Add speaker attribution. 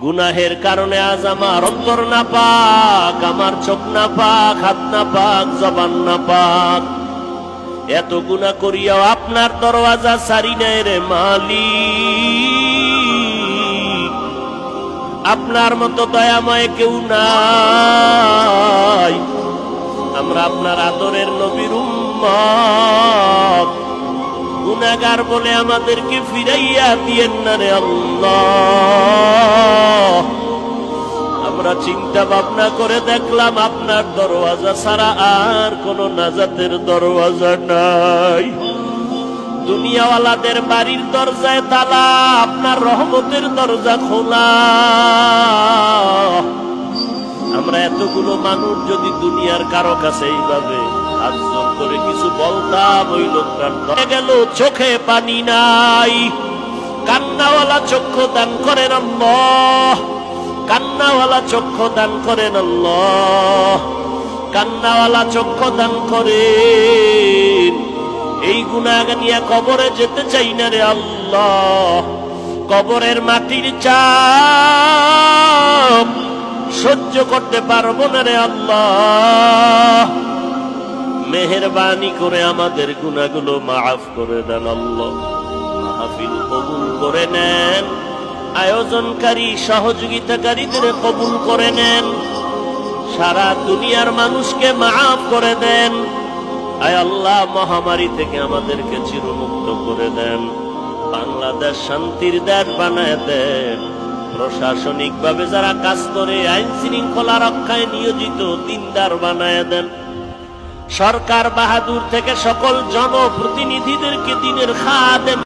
Speaker 1: গুনাহের কারণে আজ আমার অন্তর না পাক, আমার চোখ না পাক, হাত না পাক, জবান না পাক। এত গুনাহ করিয়াও আপনার দরওয়াজা ছাড়ি নাই রে মালিক। আপনার মতো দয়াময় কেউ নাই। আমরা আপনার আদরের নবীর উম্মত, গুনাহগার বলে আমাদেরকে ফিরাইয়া দিয়েন না রে আল্লাহ। আমরা চিন্তা ভাবনা করে দেখলাম আপনার দরওয়াজা ছাড়া আর কোন নাজাতের দরওয়াজা নাই। দুনিয়াওয়ালাদের বাড়ির দরজায় তালা, আপনার রহমতের দরজা খোলা। আমরা এতগুলো মানুষ যদি দুনিয়ার কারো কাছে এইভাবে হাত জোর করে কিছু বলতাম, ওই লোকটার গেল চোখে পানি নাই। কান্নাওয়ালা চক্ষু দান করেন আল্লাহ, কান্নাওয়ালা চক্ষু দান করেন আল্লাহ, কান্নাওয়ালা চক্ষু দান করেন। এই গুনাহ নিয়ে কবরে যেতে চাই না রে আল্লাহ। কবরের মাটির চাপ সহ্য করতে পারবো না রে আল্লাহ। মেহেরবানি করে আমাদের গুনাহগুলো মাফ করে দেন আল্লাহ। মাহফিল কবুল করে নেন, আয়োজনকারী সহযোগিতাকারীদের কবুল করে নেন, সারা দুনিয়ার মানুষকে মাফ করে দেন। আয় আল্লাহ, মহামারী থেকে আমাদেরকে চিরমুক্ত করে দেন। বাংলাদেশ শান্তির দেশ বানায় দেন। প্রশাসনিক ভাবে যারা কাজ করে আইন শৃঙ্খলা রক্ষায় নিয়োজিত দিনদার বানায় দেন। সরকার বাহাদুর থেকে সকল জনপ্রতিনিধিদেরকে দিনের খাদেম